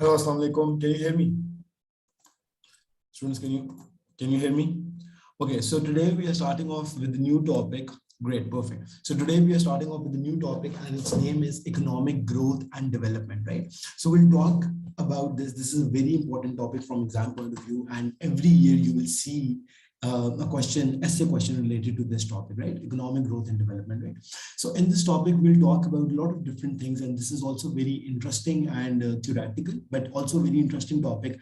Hello, Assalamu alaikum. Can you hear me? Students, can you hear me? Okay, so today we are starting off with a new topic. Great, perfect. So today we are starting off with a new topic and its name is economic growth and development, right? So we'll talk about this. This is a very important topic from exam point of view, and every year you will see essay question related to this topic, right? Economic growth and development, right? So in this topic, we'll talk about a lot of different things, and this is also very interesting and theoretical, but also very interesting topic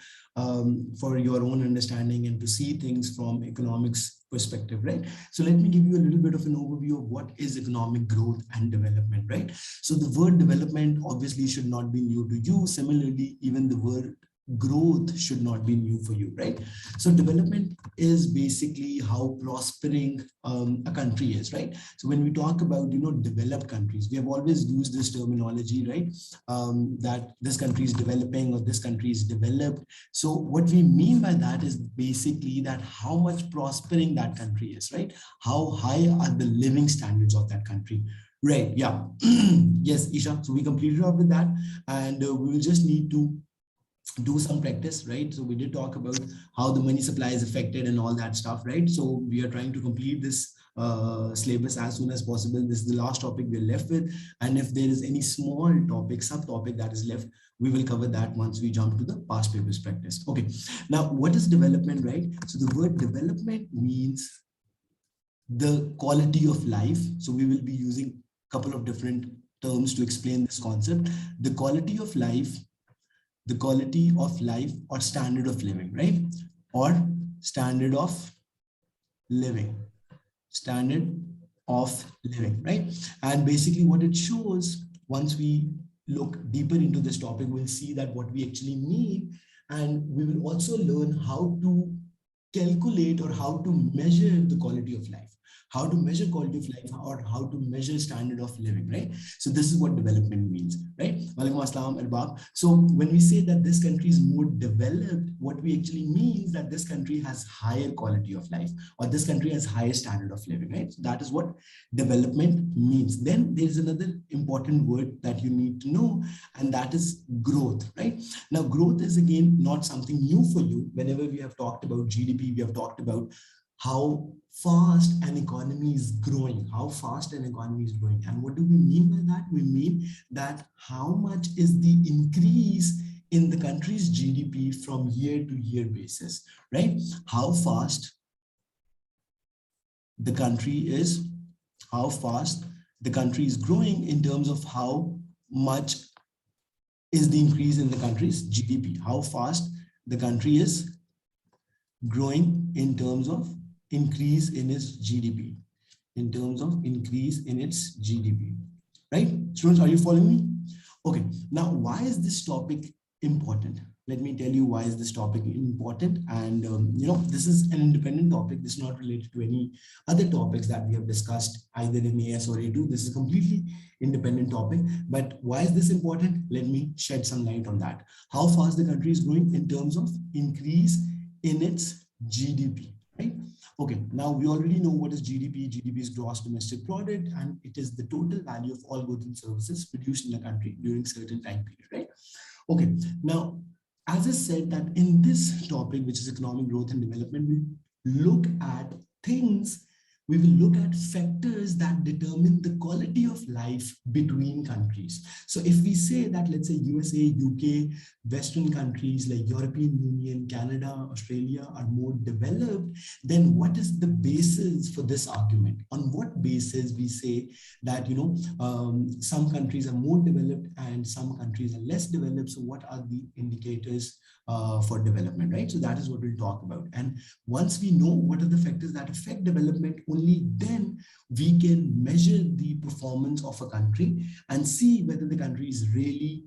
for your own understanding and to see things from economics perspective, right? So let me give you a little bit of an overview of what is economic growth and development, right? So the word development obviously should not be new to you. Similarly, even the word growth should not be new for you, right? So development is basically how prospering a country is, right? So when we talk about, developed countries, we have always used this terminology, right? That this country is developing or this country is developed. So what we mean by that is basically that how much prospering that country is, right? How high are the living standards of that country? Right, yeah. Yes, Isha, so we completed up with that, and we will just need to do some practice, right? So we did talk about how the money supply is affected and all that stuff, right? So we are trying to complete this syllabus as soon as possible. This is the last topic we're left with, and if there is any small topic, subtopic that is left, we will cover that once we jump to the past papers practice. Okay, now what is development, right? So the word development means the quality of life. So we will be using a couple of different terms to explain this concept. The quality of life or standard of living, right? Or standard of living, right? And basically what it shows, once we look deeper into this topic, we'll see that what we actually mean, and we will also learn how to calculate or how to measure the quality of life, how to measure quality of life, or how to measure standard of living, right? So this is what development means, right? Walaikum assalam, Arbab. So when we say that this country is more developed, what we actually mean is that this country has higher quality of life, or this country has higher standard of living, right? So that is what development means. Then there's another important word that you need to know, and that is growth, right? Now, growth is again not something new for you. Whenever we have talked about GDP, we have talked about how fast an economy is growing, And what do we mean by that? We mean that how much is the increase in the country's GDP from year to year basis, right? How fast the country is growing in terms of how much is the increase in the country's GDP, how fast the country is growing in terms of increase in its GDP, right? Students, are you following me? Okay, now why is this topic important? Let me tell you why is this topic important. And this is an independent topic. This is not related to any other topics that we have discussed either in AS or A2. This is a completely independent topic. But why is this important? Let me shed some light on that. How fast the country is growing in terms of increase in its GDP, right? Okay, now we already know what is GDP. GDP is gross domestic product, and it is the total value of all goods and services produced in the country during certain time period, right? Okay, now, as I said that in this topic, which is economic growth and development, we look at things, we will look at factors that determine the quality of life between countries. So if we say that, let's say USA, UK, Western countries like European Union, Canada, Australia are more developed, then what is the basis for this argument? On what basis we say that, some countries are more developed and some countries are less developed? So what are the indicators for development, right? So that is what we'll talk about. And once we know what are the factors that affect development, only then we can measure the performance of a country and see whether the country is really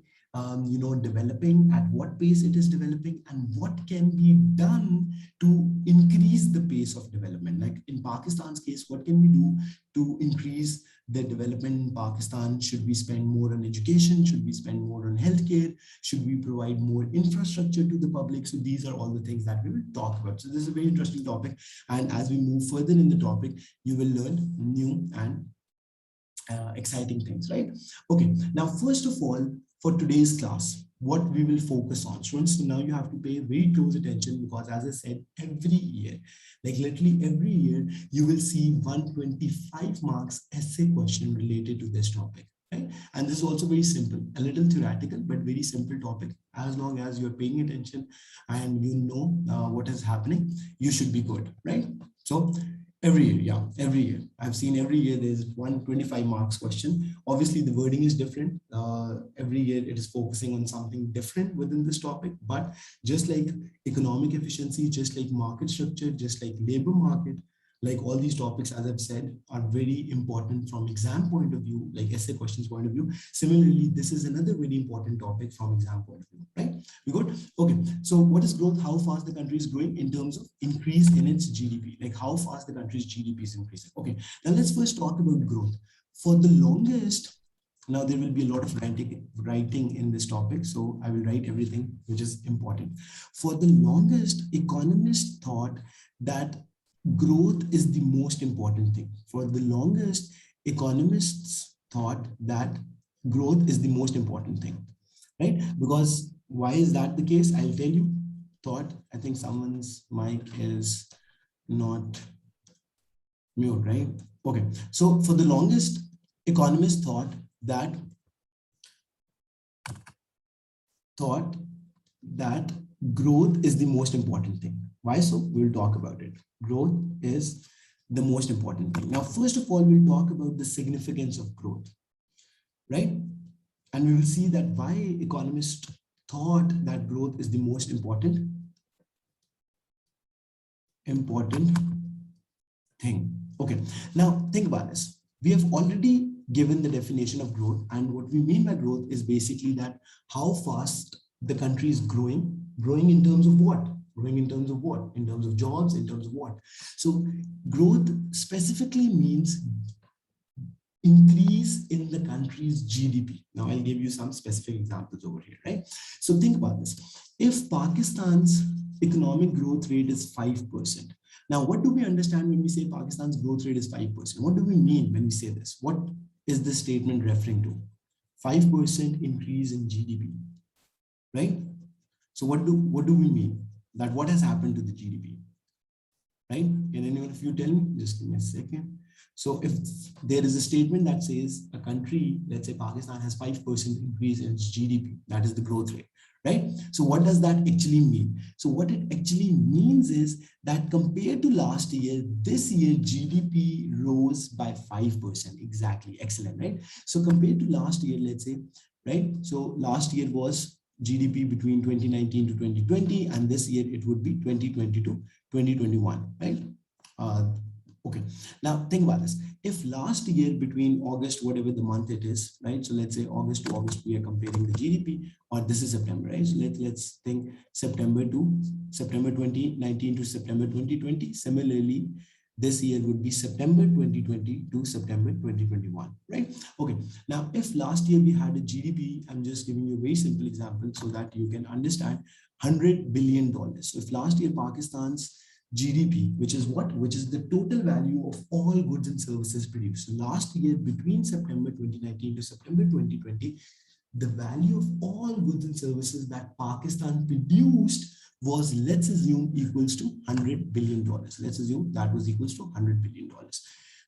developing, at what pace it is developing, and what can be done to increase the pace of development. Like in Pakistan's case, what can we do to increase the development in Pakistan? Should we spend more on education? Should we spend more on healthcare? Should we provide more infrastructure to the public? So these are all the things that we will talk about. So this is a very interesting topic. And as we move further in the topic, you will learn new and exciting things, right? Okay, now, first of all, for today's class, what we will focus on. Students, so now you have to pay very close attention, because as I said, every year, like literally every year, you will see 125 marks essay question related to this topic. Right? And this is also very simple, a little theoretical, but very simple topic. As long as you're paying attention and you know what is happening, you should be good, right? So every year, yeah, every year. I've seen every year there's 125 marks question. Obviously, the wording is different. Every year it is focusing on something different within this topic. But just like economic efficiency, just like market structure, just like labor market, like all these topics, as I've said, are very important from exam point of view, like essay questions point of view. Similarly, this is another very important topic from exam point of view, right? We good? Okay. So what is growth? How fast the country is growing in terms of increase in its GDP, like how fast the country's GDP is increasing. Okay. Now let's first talk about growth. For the longest, now there will be a lot of writing in this topic, so I will write everything which is important. For the longest, economists thought that growth is the most important thing. For the longest, economists thought that growth is the most important thing, right? Because why is that the case? I'll tell you. Thought, I think someone's mic is not mute, right? Okay. So for the longest, economists that thought that growth is the most important thing. Why so? We'll talk about it. Growth is the most important thing. Now, first of all, we'll talk about the significance of growth, right? And we will see that why economists thought that growth is the most important thing. Okay, now think about this. We have already given the definition of growth, and what we mean by growth is basically that how fast the country is growing in terms of what? Growing in terms of what? In terms of jobs, in terms of what? So growth specifically means increase in the country's GDP. Now I'll give you some specific examples over here, right? So think about this. If Pakistan's economic growth rate is 5%, now what do we understand when we say Pakistan's growth rate is 5%? What do we mean when we say this? What is this statement referring to? 5% increase in GDP, right? So what do we mean? That what has happened to the GDP, right? Can anyone of you tell me? Just give me a second. So if there is a statement that says a country, let's say Pakistan, has 5% increase in its GDP, that is the growth rate, right? So what does that actually mean? So what it actually means is that compared to last year, this year GDP rose by 5%. Exactly. Excellent, right? So compared to last year, let's say, right? So last year was GDP between 2019 to 2020, and this year it would be 2020 to 2021, right? Okay, now think about this. If last year between August, whatever the month it is, right? So let's say August to August, we are comparing the GDP, or this is September, right? So let's think September 2019 to September 2020. Similarly, this year would be September 2020 to September 2021, right? Okay, now if last year we had a GDP, I'm just giving you a very simple example so that you can understand, $100 billion. So if last year Pakistan's GDP, which is what? Which is the total value of all goods and services produced. So last year, between September 2019 to September 2020, the value of all goods and services that Pakistan produced was, let's assume, equals to $100 billion. Let's assume that was equals to $100 billion.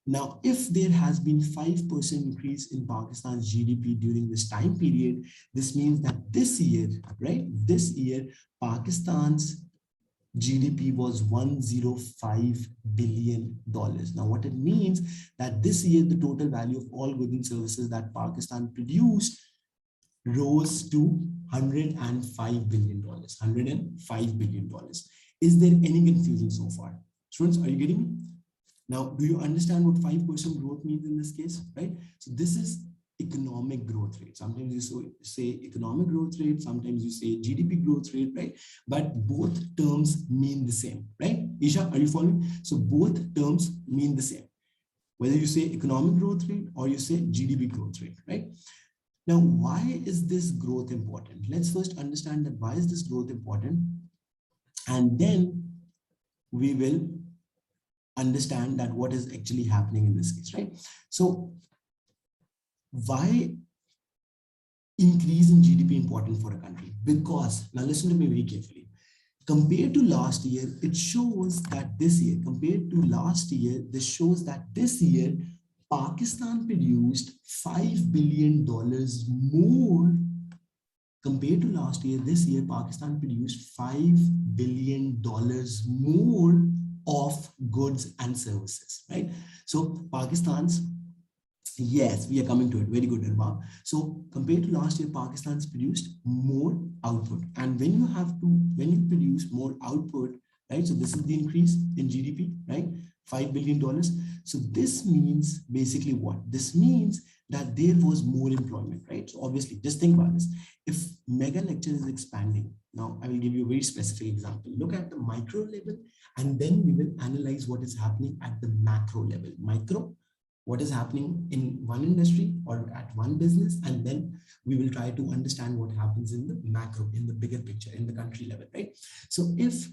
Now, if there has been 5% increase in Pakistan's GDP during this time period, this means that this year, right? This year, Pakistan's GDP was $105 billion. Now, what it means that this year, the total value of all goods and services that Pakistan produced rose to $105 billion. $105 billion. Is there any confusion so far? Students, are you getting me? Now, do you understand what 5% growth means in this case, right? So this is economic growth rate. Sometimes you say economic growth rate, sometimes you say GDP growth rate, right? But both terms mean the same, right? Isha, are you following? So both terms mean the same, whether you say economic growth rate or you say GDP growth rate, right? Now, why is this growth important? Let's first understand that why is this growth important, and then we will understand that what is actually happening in this case, right? So why increase in GDP important for a country? Because, now listen to me very carefully. Compared to last year, it shows that this year, compared to last year, this shows that this year, Pakistan produced $5 billion more. Compared to last year, this year, Pakistan produced $5 billion more of goods and services, right? So Pakistan's, yes, we are coming to it. Very good, Irma. So compared to last year, Pakistan's produced more output. And when you produce more output, right? So this is the increase in GDP, right? $5 billion. So this means basically what? This means that there was more employment, right? So obviously, just think about this. If mega lecture is expanding, now I will give you a very specific example. Look at the micro level, and then we will analyze what is happening at the macro level. Micro, what is happening in one industry or at one business, and then we will try to understand what happens in the macro, in the bigger picture, in the country level, right? So if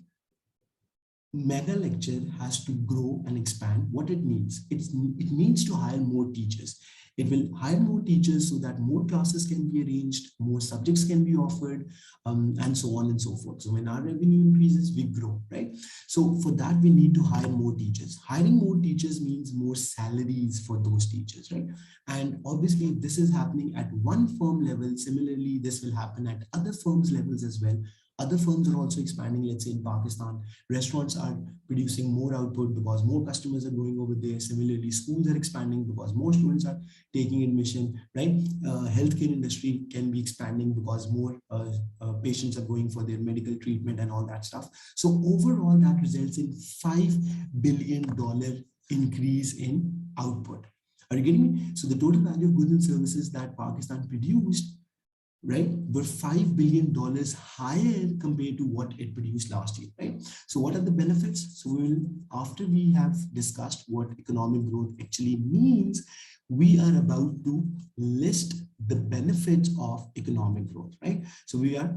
mega lecture has to grow and expand, what it means, it means to hire more teachers. It will hire more teachers so that more classes can be arranged, more subjects can be offered, and so on and so forth. So when our revenue increases, we grow, right? So for that, we need to hire more teachers. Hiring more teachers means more salaries for those teachers, right? And obviously, if this is happening at one firm level, similarly, this will happen at other firms levels as well. Other firms are also expanding. Let's say in Pakistan, restaurants are producing more output because more customers are going over there. Similarly, schools are expanding because more students are taking admission, right? Healthcare industry can be expanding because more patients are going for their medical treatment and all that stuff. So overall, that results in $5 billion increase in output. Are you getting me? So the total value of goods and services that Pakistan produced, right, were $5 billion higher compared to what it produced last year, right? So what are the benefits? So we will, after we have discussed what economic growth actually means, we are about to list the benefits of economic growth, right? So we are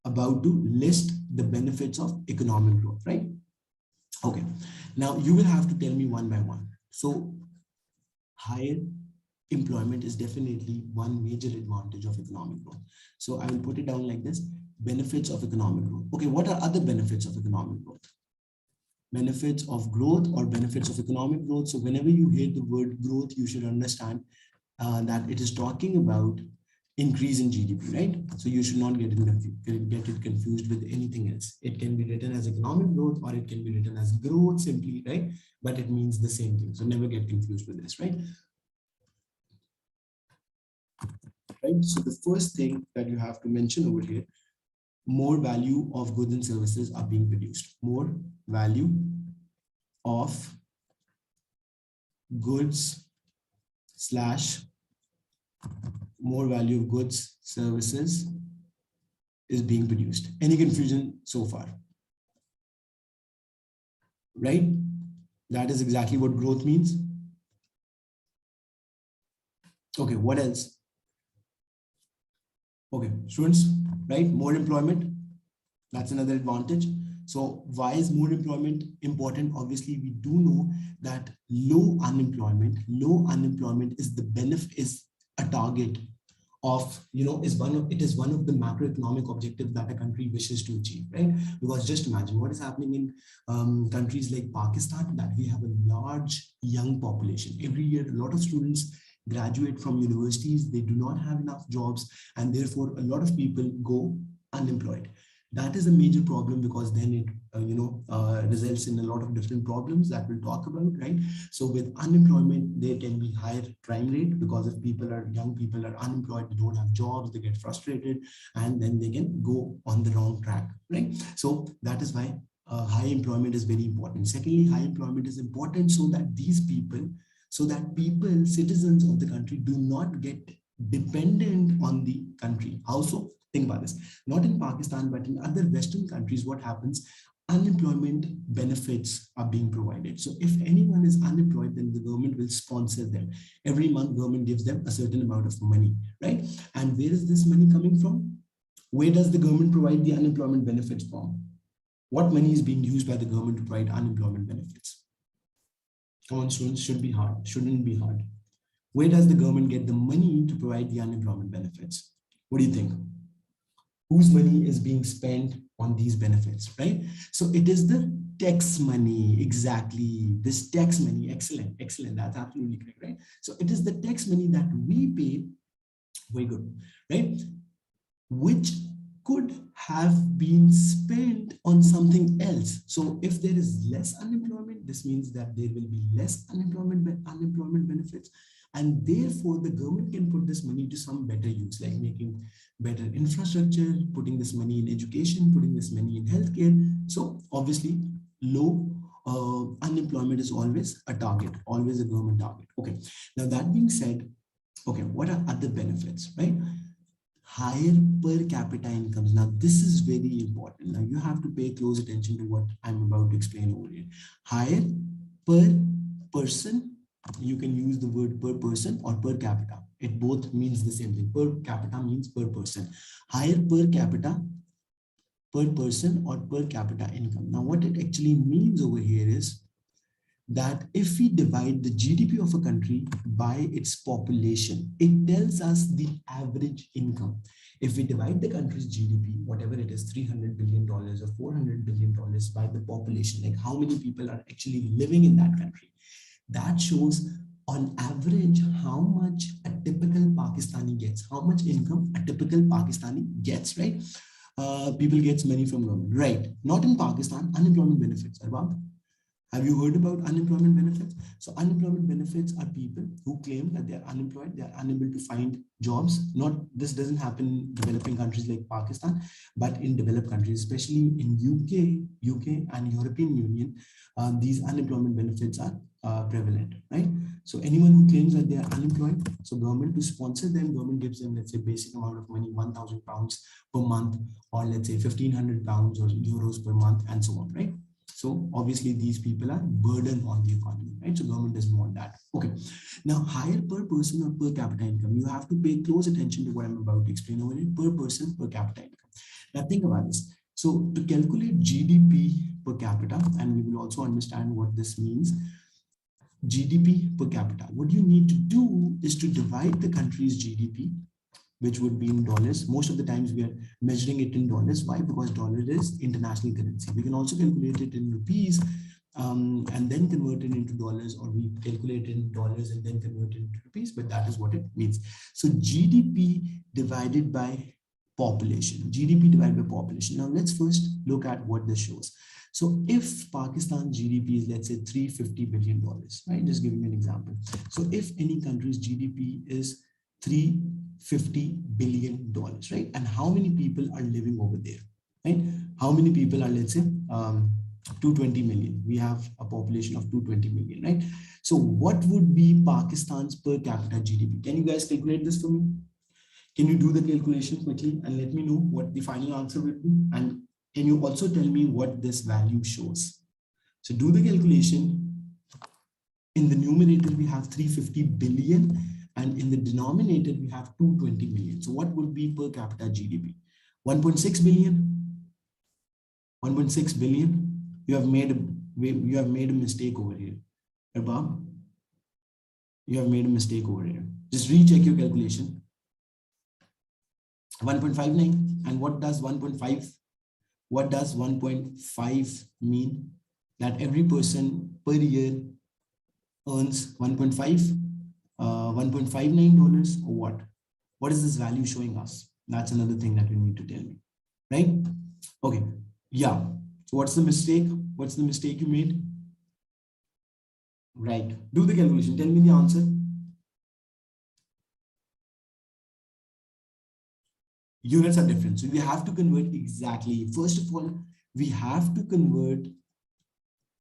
about to list the benefits of economic growth, right? Okay, now you will have to tell me one by one. So higher employment is definitely one major advantage of economic growth. So I will put it down like this: benefits of economic growth. Okay, what are other benefits of economic growth? Benefits of growth or benefits of economic growth. So whenever you hear the word growth, you should understand that it is talking about increase in GDP, right? So you should not get it confused with anything else. It can be written as economic growth or it can be written as growth simply, right? But it means the same thing. So never get confused with this, right? Right? So the first thing that you have to mention over here, more value of goods and services are being produced. More value of goods slash more value of goods, services is being produced. Any confusion so far? Right? That is exactly what growth means. Okay, what else? Okay, students, right? More employment, that's another advantage. So why is more employment important? Obviously, we do know that low unemployment is the benefit, is a target of, it is one of the macroeconomic objectives that a country wishes to achieve, right? Because just imagine what is happening in countries like Pakistan, that we have a large young population. Every year, a lot of students graduate from universities, they do not have enough jobs, and therefore a lot of people go unemployed. That is a major problem because then it results in a lot of different problems that we'll talk about, right? So with unemployment, there can be higher crime rate because if young people are unemployed, they don't have jobs, they get frustrated, and then they can go on the wrong track, right? So that is why high employment is very important. Secondly, high employment is important so that citizens of the country do not get dependent on the country. How so? Think about this. Not in Pakistan, but in other Western countries, what happens? Unemployment benefits are being provided. So if anyone is unemployed, then the government will sponsor them. Every month, government gives them a certain amount of money, right? And where is this money coming from? Where does the government provide the unemployment benefits from? What money is being used by the government to provide unemployment benefits? Come on, students, shouldn't be hard. Where does the government get the money to provide the unemployment benefits? What do you think? Whose money is being spent on these benefits, right? So it is the tax money, exactly. This tax money, excellent, excellent. That's absolutely correct, right? So it is the tax money that we pay, very good, right? Which could have been spent on something else. So if there is less unemployment, this means that there will be less unemployment benefits, and therefore the government can put this money to some better use, like making better infrastructure, putting this money in education, putting this money in healthcare. So obviously, low unemployment is always a target, always a government target. Okay. Now that being said, okay, what are other benefits, right? Higher per capita incomes. Now, this is very important. Now, you have to pay close attention to what I'm about to explain over here. Higher per person, you can use the word per person or per capita. It both means the same thing. Per capita means per person. Higher per capita, per person or per capita income. Now, what it actually means over here is that if we divide the GDP of a country by its population, it tells us the average income. If we divide the country's GDP, whatever it is, $300 billion or $400 billion by the population, like how many people are actually living in that country, that shows on average how much a typical Pakistani gets, how much income a typical Pakistani gets, right? People gets money from government, right? Not in Pakistan, unemployment benefits, Arbab. Have you heard about unemployment benefits? So unemployment benefits are people who claim that they are unemployed, they are unable to find jobs. Not this doesn't happen in developing countries like Pakistan, but in developed countries, especially in UK and European Union, these unemployment benefits are prevalent, right? So anyone who claims that they are unemployed, so government to sponsor them, government gives them, let's say, basic amount of money, £1,000 per month, or let's say £1,500 or euros per month, and so on, right? So obviously these people are burden on the economy, right? So government doesn't want that. Okay. Now higher per person or per capita income, you have to pay close attention to what I'm about to explain over here. Per person, per capita income. Now think about this. So to calculate GDP per capita, and we will also understand what this means, GDP per capita, what you need to do is to divide the country's GDP, which would be in dollars. Most of the times we are measuring it in dollars. Why? Because dollar is international currency. We can also calculate it in rupees and then convert it into dollars, or we calculate it in dollars and then convert it into rupees, but that is what it means. So GDP divided by population, GDP divided by population. Now let's first look at what this shows. So if Pakistan's GDP is, let's say, $350 billion, right? Just giving an example. So if any country's GDP is $350 billion, right? And how many people are living over there, right? How many people are, let's say, 220 million. We have a population of 220 million, right? So what would be Pakistan's per capita GDP? Can you guys calculate this for me? Can you do the calculation quickly and let me know what the final answer will be? And can you also tell me what this value shows? So do the calculation. In the numerator, we have 350 billion. And in the denominator, we have 220 million. So what would be per capita GDP? 1.6 billion? 1.6 billion? You have made a mistake over here. Arbab, you have made a mistake over here. Just recheck your calculation. 1.59. And what does 1.5? What does 1.5 mean? That every person per year earns 1.5? $1.59 or what? What is this value showing us? That's another thing that you need to tell me, right? Okay, yeah. So what's the mistake? What's the mistake you made? Right. Do the calculation. Tell me the answer. Units are different. So we have to convert exactly. First of all, we have to convert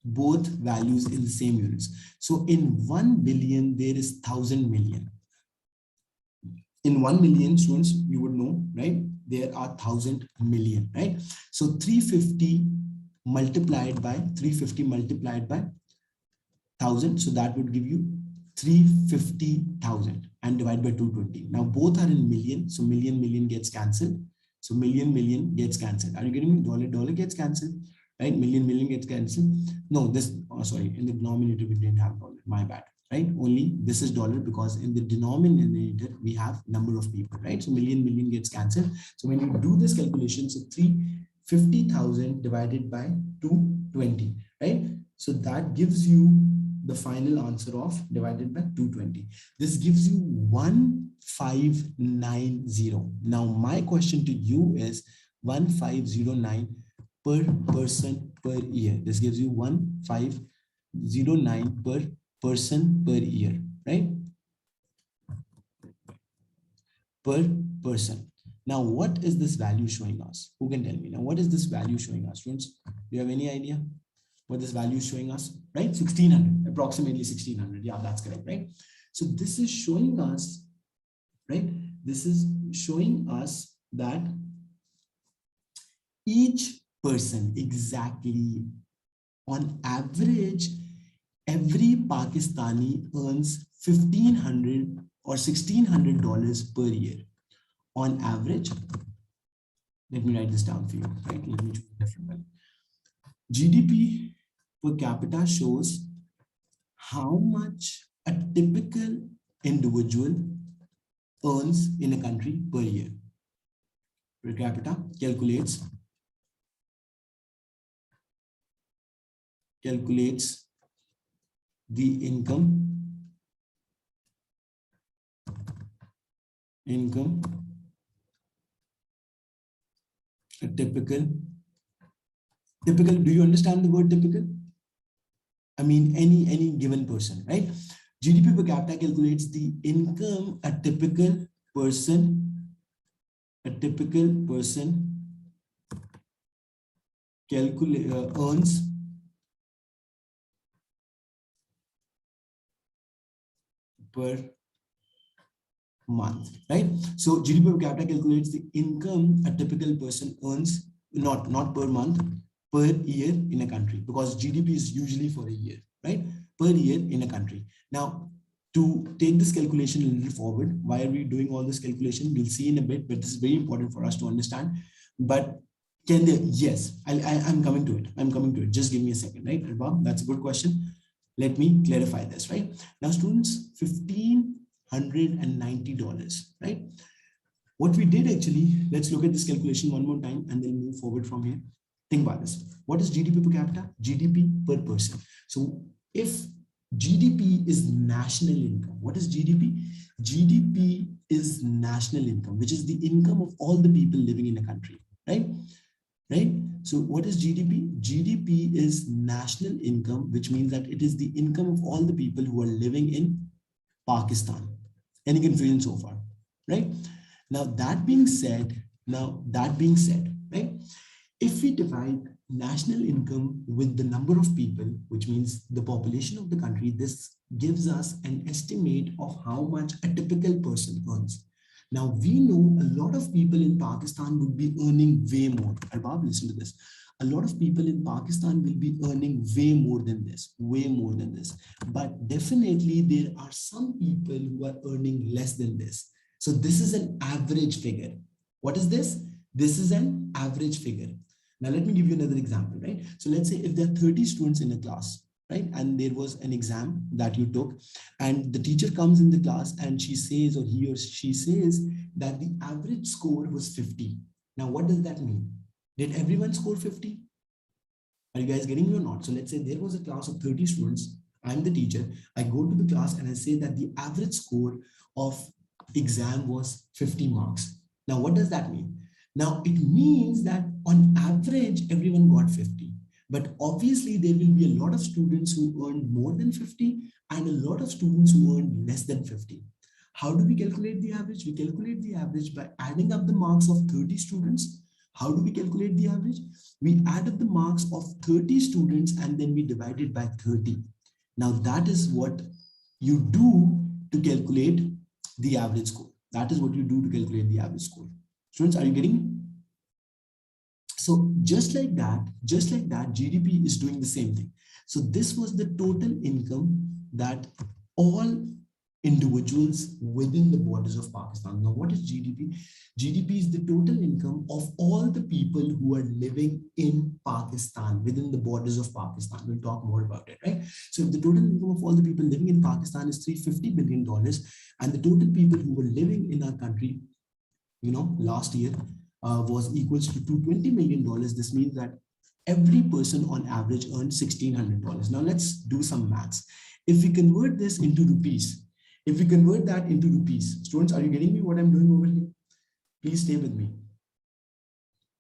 both values in the same units. So in 1 billion, there is 1,000 million. In 1 million, students, you would know, right? There are 1,000 million, right? So 350 multiplied by 1,000. So that would give you 350,000 and divide by 220. Now both are in million. So million gets cancelled. So million gets cancelled. Are you getting me? Dollar gets cancelled. Right? Million gets cancelled. No, this, sorry, in the denominator, we didn't have dollar. My bad. right? Only this is dollar because in the denominator we have number of people, right? So million gets cancelled. So when you do this calculation, so 350,000 divided by 220, right? So that gives you the final answer of divided by 220. This gives you 1590. Now my question to you is 1509 per person per year. This gives you 1509 per person per year, right? Per person. Now, what is this value showing us? Who can tell me? Now, what is this value showing us, students? Do you have any idea what this value is showing us? Right? 1600, approximately 1600. Yeah, that's correct, right? So this is showing us, right? This is showing us that each person exactly on average, every Pakistani earns 1,500 or $1,600 per year. On average, let me write this down for you, right? Let me choose a different one. GDP per capita shows how much a typical individual earns in a country per year. Per capita calculates the income a typical, do you understand the word typical? I mean any given person, right? GDP per capita calculates the income a typical person earns per month, right? So GDP per capita calculates the income a typical person earns, not per month, per year in a country, because GDP is usually for a year, right? Per year in a country. Now, to take this calculation a little forward, why are we doing all this calculation? We'll see in a bit, but this is very important for us to understand. But can they? Yes, I'm coming to it. I'm coming to it. Just give me a second, right? Bob, that's a good question. Let me clarify this, right? Now, students, $1,590, right? What we did actually, let's look at this calculation one more time and then move forward from here. Think about this. What is GDP per capita? GDP per person. So if GDP is national income, what is GDP? GDP is national income, which is the income of all the people living in a country, right? Right? So what is GDP? GDP is national income, which means that it is the income of all the people who are living in Pakistan. Any confusion so far, right? Now that being said, right? If we divide national income with the number of people, which means the population of the country, this gives us an estimate of how much a typical person earns. Now we know a lot of people in Pakistan would be earning way more. Arbab, listen to this. A lot of people in Pakistan will be earning way more than this. But definitely there are some people who are earning less than this. So this is an average figure. What is this? This is an average figure. Now let me give you another example, right? So let's say if there are 30 students in a class, right? And there was an exam that you took and the teacher comes in the class and she says, or he or she says that the average score was 50. Now, what does that mean? Did everyone score 50? Are you guys getting me or not? So let's say there was a class of 30 students. I'm the teacher. I go to the class and I say that the average score of exam was 50 marks. Now, what does that mean? Now, it means that on average, everyone got 50. But obviously, there will be a lot of students who earned more than 50 and a lot of students who earned less than 50. How do we calculate the average? We calculate the average by adding up the marks of 30 students. How do we calculate the average? We add up the marks of 30 students and then we divide it by 30. Now, that is what you do to calculate the average score. That is what you do to calculate the average score. Students, are you getting me? So just like that, GDP is doing the same thing. So this was the total income that all individuals within the borders of Pakistan. Now, what is GDP? GDP is the total income of all the people who are living in Pakistan, within the borders of Pakistan. We'll talk more about it, right? So if the total income of all the people living in Pakistan is $350 billion, and the total people who were living in our country, last year was equals to $220 million, this means that every person on average earned $1,600. Now let's do some maths. If we convert this into rupees, if we convert that into rupees, students, are you getting me what I'm doing over here? Please stay with me.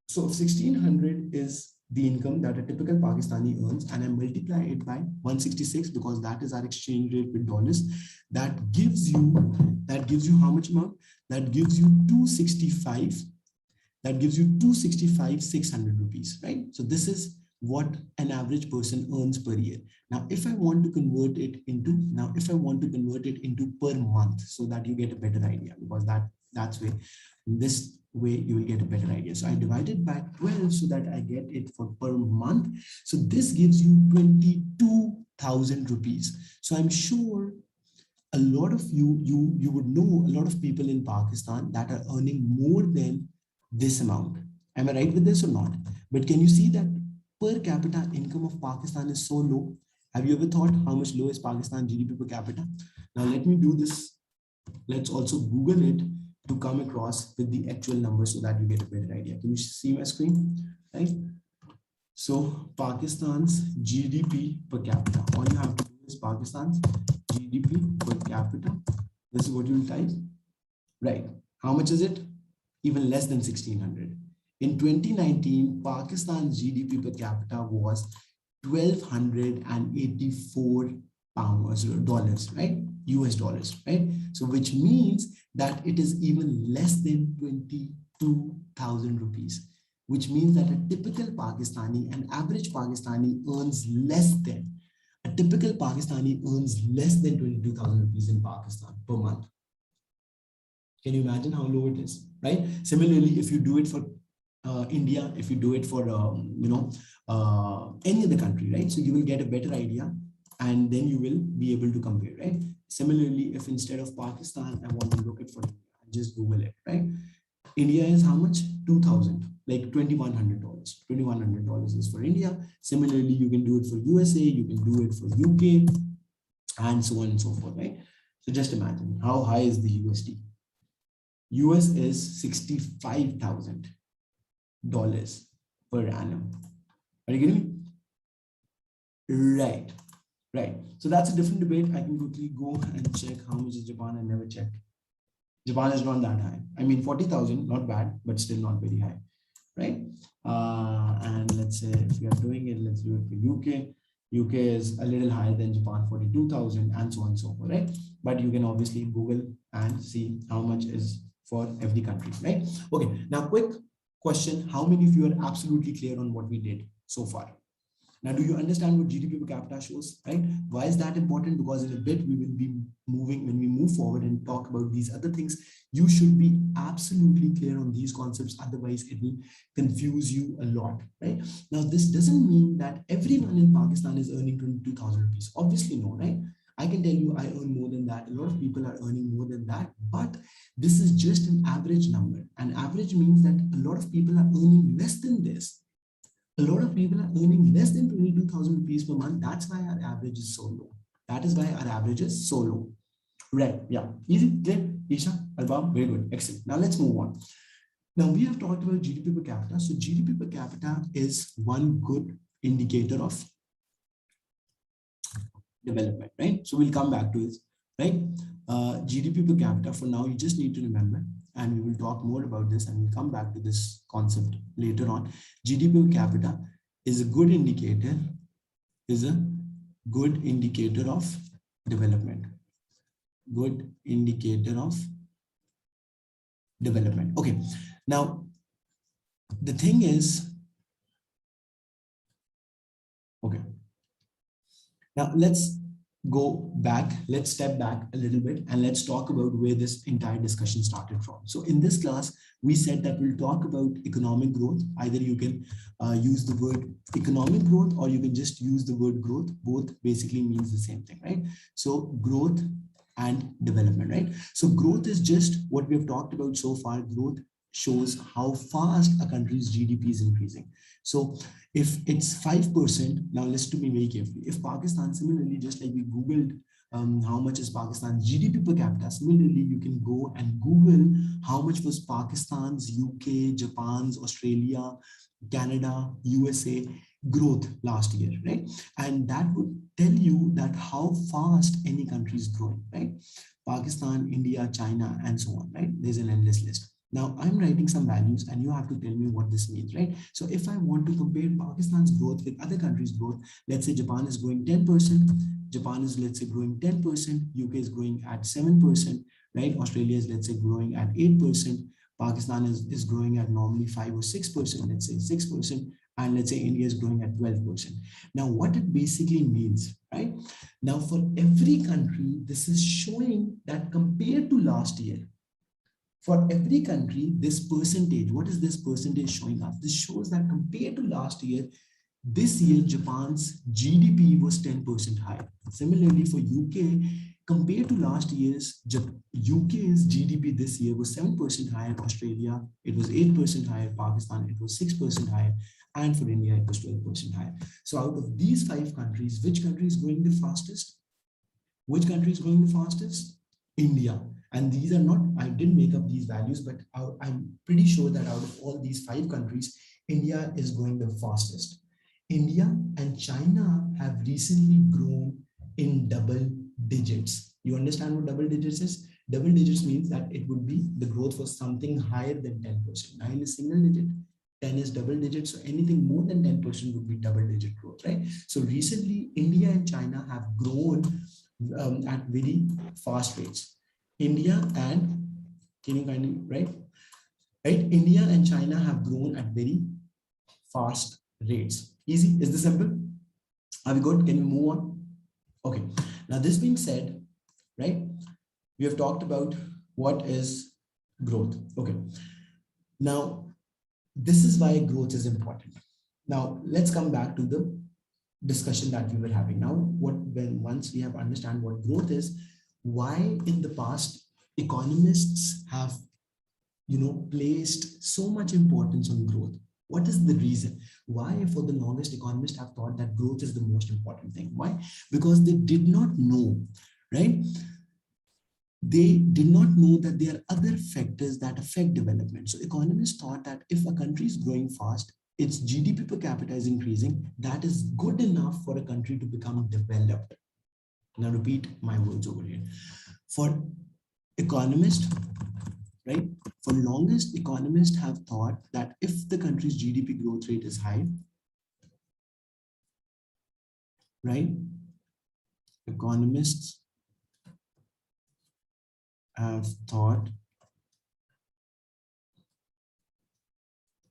So if 1,600 is the income that a typical Pakistani earns, and I multiply it by 166 because that is our exchange rate with dollars, that gives you how much amount? That gives you 265. That gives you 265 600 rupees, right? So this is what an average person earns per year. Now, if I want to convert it into per month, so that you get a better idea, because that's way, this way you will get a better idea. So I divide it by 12 so that I get it for per month. So this gives you 22,000 rupees. So I'm sure a lot of you would know a lot of people in Pakistan that are earning more than this amount. Am I right with this or not? But can you see that per capita income of Pakistan is so low? Have you ever thought how much low is Pakistan GDP per capita? Now let me do this. Let's also Google it to come across with the actual numbers so that you get a better idea. Can you see my screen? Right? So Pakistan's GDP per capita. All you have to do is Pakistan's GDP per capita. This is what you will type. Right. How much is it? Even less than 1,600. In 2019, Pakistan's GDP per capita was 1,284 dollars, right? US dollars, right? So which means that it is even less than 22,000 rupees, which means that a typical Pakistani, an average Pakistani earns less than, 22,000 rupees in Pakistan per month. Can you imagine how low it is, right? Similarly, if you do it for India, if you do it for, any other country, right? So you will get a better idea and then you will be able to compare, right? Similarly, if instead of Pakistan, I want to look at for India, just Google it, right? India is how much? 2,000, like $2,100. $2,100 is for India. Similarly, you can do it for USA, you can do it for UK, and so on and so forth, right? So just imagine how high is the USD. US is $65,000 per annum. Are you getting me? Right. So that's a different debate. I can quickly go and check how much is Japan. I never checked. Japan is not that high. I mean, 40,000, not bad, but still not very high, right? And let's say if we are doing it, let's do it for UK. UK is a little higher than Japan, 42,000, and so on and so forth, right? But you can obviously Google and see how much is for every country, right? Okay, now quick question. How many of you are absolutely clear on what we did so far? Now, do you understand what GDP per capita shows, right? Why is that important? Because in a bit, we will be moving, when we move forward and talk about these other things, you should be absolutely clear on these concepts. Otherwise, it will confuse you a lot, right? Now, this doesn't mean that everyone in Pakistan is earning 22,000 rupees. Obviously, no, right? I can tell you I earn more than that. A lot of people are earning more than that, but this is just an average number. An average means that a lot of people are earning less than this. A lot of people are earning less than 22,000 rupees per month. That's why our average is so low. That is why our average is so low. Right. Yeah. Easy. Clear? Isha? Albam? Very good. Excellent. Now let's move on. Now we have talked about GDP per capita. So GDP per capita is one good indicator of development, right? So we'll come back to this, right? GDP per capita, for now, you just need to remember, and we will talk more about this and we'll come back to this concept later on. GDP per capita is a good indicator, of development. Good indicator of development. Okay. Now, the thing is, okay. Now let's go back, let's step back a little bit and let's talk about where this entire discussion started from. So in this class, we said that we'll talk about economic growth. Either you can use the word economic growth or you can just use the word growth. Both basically means the same thing, right? So growth and development, right? So growth is just what we have talked about so far. Growth shows how fast a country's GDP is increasing. So if it's 5%, now listen to me very carefully. If Pakistan, similarly, just like we Googled how much is Pakistan's GDP per capita, similarly, you can go and Google how much was Pakistan's, UK, Japan's, Australia, Canada, USA growth last year, right? And that would tell you that how fast any country is growing, right? Pakistan, India, China, and so on, right? There's an endless list. Now I'm writing some values and you have to tell me what this means, right? So if I want to compare Pakistan's growth with other countries' growth, let's say Japan is growing 10%, Japan is, let's say, growing 10%, UK is growing at 7%, right? Australia is, let's say, growing at 8%, Pakistan is growing at normally 5 or 6%, let's say 6%, and let's say India is growing at 12%. Now, what it basically means, right? Now, for every country, this is showing that compared to last year, for every country, this percentage, what is this percentage showing us? This shows that compared to last year, this year, Japan's GDP was 10% higher. Similarly, for UK, compared to last year's, UK's GDP this year was 7% higher. Australia, it was 8% higher. Pakistan, it was 6% higher. And for India, it was 12% higher. So out of these 5 countries, which country is growing the fastest? Which country is growing the fastest? India. And these are not, I didn't make up these values, but I'm pretty sure that out of all these 5 countries, India is growing the fastest. India and China have recently grown in double digits. You understand what double digits is? Double digits means that it would be the growth was something higher than 10%. 9 is single digit, 10 is double digit. So anything more than 10% would be double digit growth, right? So recently, India and China have grown at very fast rates. India and, can you kindly, right? India and China have grown at very fast rates. Easy? Is this simple? Are we good? Can we move on? Okay. Now, this being said, right, we have talked about what is growth. Okay. Now, this is why growth is important. Now, let's come back to the discussion that we were having. Now, once we have understand what growth is, why in the past economists have, placed so much importance on growth. What is the reason? Why, for the longest, economists have thought that growth is the most important thing? Why? Because they did not know, right? They did not know that there are other factors that affect development. So economists thought that if a country is growing fast, its GDP per capita is increasing, that is good enough for a country to become developed. Now repeat my words over here. For economists, right? For longest, economists have thought that if the country's GDP growth rate is high, right? Economists have thought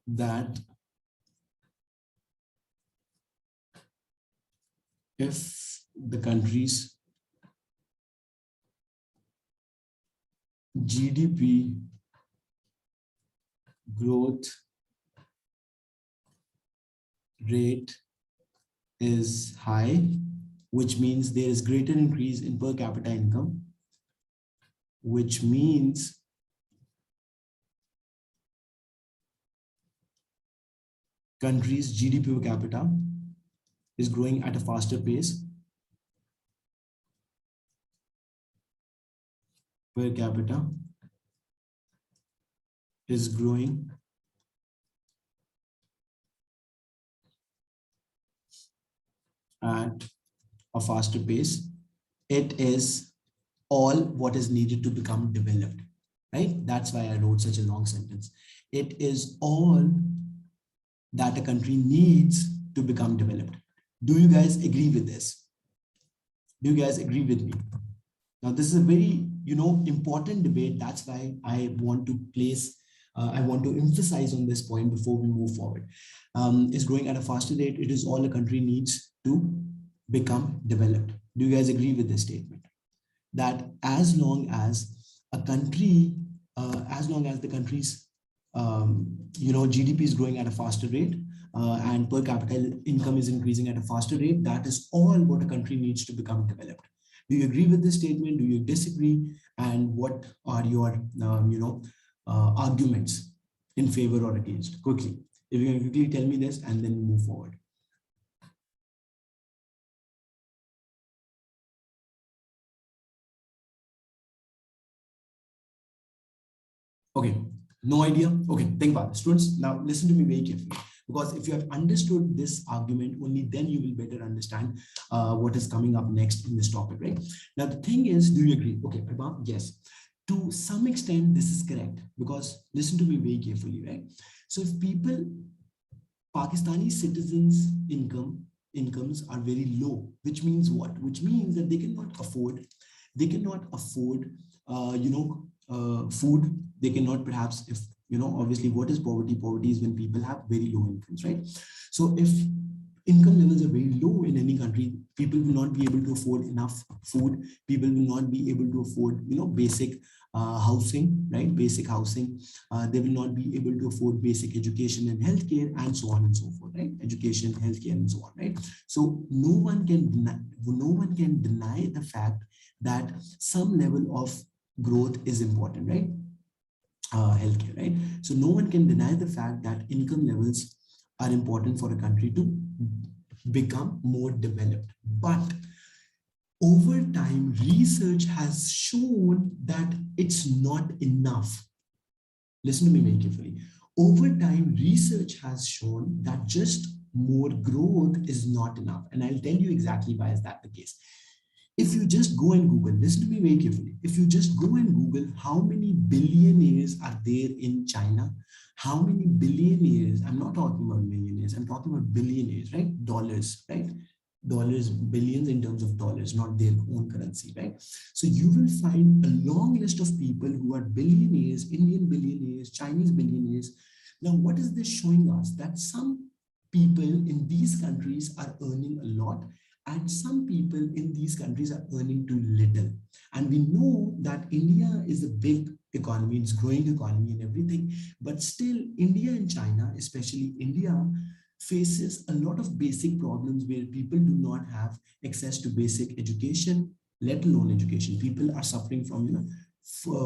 that if the country's GDP growth rate is high, which means there is greater increase in per capita income, which means country's GDP per capita is growing at a faster pace. Per capita is growing at a faster pace. It is all what is needed to become developed, right? That's why I wrote such a long sentence. It is all that a country needs to become developed. Do you guys agree with this? Do you guys agree with me? Now, this is a very, important debate. That's why I want to emphasize on this point before we move forward. Is growing at a faster rate. It is all a country needs to become developed. Do you guys agree with this statement? That as long as a country, as long as the country's, GDP is growing at a faster rate and per capita income is increasing at a faster rate, that is all what a country needs to become developed. Do you agree with this statement? Do you disagree? And what are your, arguments in favor or against? Quickly, if you can quickly tell me this and then move forward. Okay, no idea. Okay, think about it. Students, now listen to me very carefully. Because if you have understood this argument, only then you will better understand what is coming up next in this topic, right? Now, the thing is, do you agree? Okay, Prabha, yes. To some extent, this is correct. Because listen to me very carefully, right? So if people, Pakistani citizens' incomes are very low, which means what? Which means that they cannot afford, food. They cannot perhaps, if obviously, what is poverty? Poverty is when people have very low incomes, right? So if income levels are very low in any country, people will not be able to afford enough food. People will not be able to afford, basic housing, right? Basic housing. They will not be able to afford basic education and healthcare, and so on and so forth, right? Education, healthcare, and so on, right? So no one can deny the fact that some level of growth is important, right? Healthcare, right? So no one can deny the fact that income levels are important for a country to become more developed. But over time, research has shown that it's not enough. Listen to me very carefully. Over time, research has shown that just more growth is not enough. And I'll tell you exactly why is that the case. If you just go and Google, listen to me very carefully. If you just go and Google how many billionaires are there in China, how many billionaires, I'm not talking about millionaires, I'm talking about billionaires, right? Dollars, right? Dollars, billions in terms of dollars, not their own currency, right? So you will find a long list of people who are billionaires, Indian billionaires, Chinese billionaires. Now, what is this showing us? That some people in these countries are earning a lot, and some people in these countries are earning too little. And we know that India is a big economy, it's growing economy and everything, but still India and China, especially India, faces a lot of basic problems where people do not have access to basic education, let alone education. People are suffering from,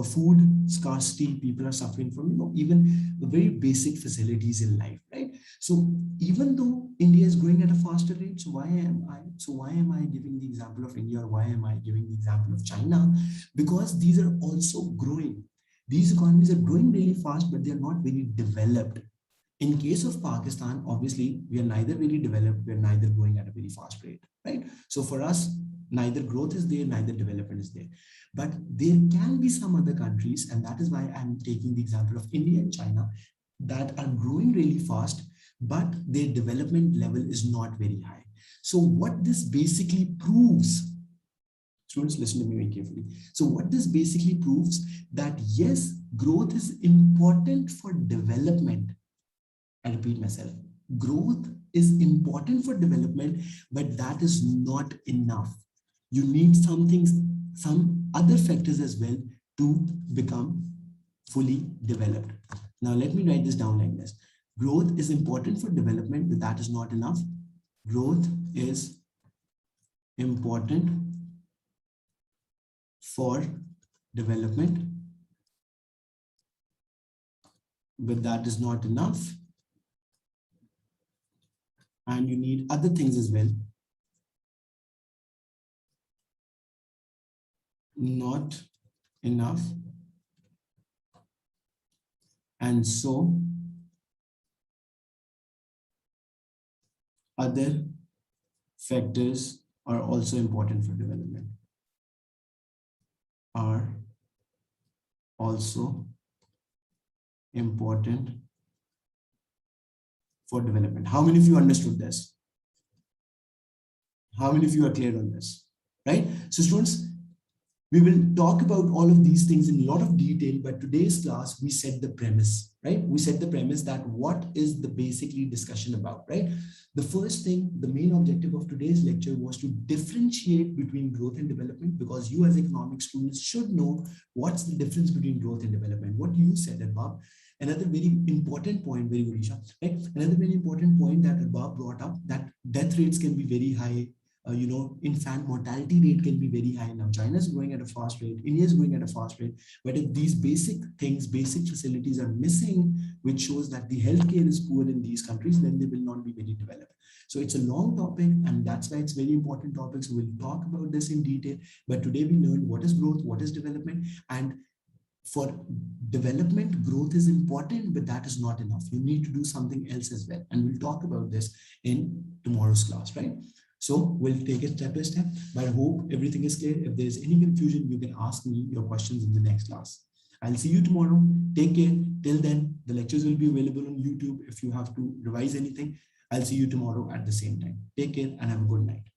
food scarcity. People are suffering from, even very basic facilities in life, right? So even though India is growing at a faster rate, so why am I giving the example of India, or why am I giving the example of China? Because these are also growing. These economies are growing really fast, but they are not very developed. In case of Pakistan, obviously, we are neither very developed, we are neither growing at a very fast rate, right? So for us, neither growth is there, neither development is there. But there can be some other countries, and that is why I'm taking the example of India and China, that are growing really fast, but their development level is not very high. So what this basically proves, students, listen to me very carefully. So what this basically proves, that yes, growth is important for development. I repeat myself, growth is important for development, but that is not enough. You need some things, some other factors as well to become fully developed. Now, let me write this down like this. Growth is important for development, but that is not enough. Growth is important for development, but that is not enough. And you need other things as well. Not enough. And so other factors are also important for development. Are also important for development. How many of you understood this? How many of you are clear on this? Right? So students, we will talk about all of these things in a lot of detail, but today's class, we set the premise, right? We set the premise that what is the basically discussion about, right? The first thing, the main objective of today's lecture was to differentiate between growth and development, because you as economic students should know what's the difference between growth and development. What you said, Arbab. Another very important point, very good, Isha, right? Another very important point that Arbab brought up, that death rates can be very high, infant mortality rate can be very high now. China is growing at a fast rate, India is growing at a fast rate. But if these basic things, basic facilities are missing, which shows that the healthcare is poor in these countries, then they will not be very developed. So it's a long topic, and that's why it's very important topic. So we'll talk about this in detail. But today we learned what is growth, what is development, and for development, growth is important, but that is not enough. You need to do something else as well. And we'll talk about this in tomorrow's class, right? So we'll take it step by step, but I hope everything is clear. If there's any confusion, you can ask me your questions in the next class. I'll see you tomorrow. Take care. Till then, the lectures will be available on YouTube if you have to revise anything. I'll see you tomorrow at the same time. Take care and have a good night.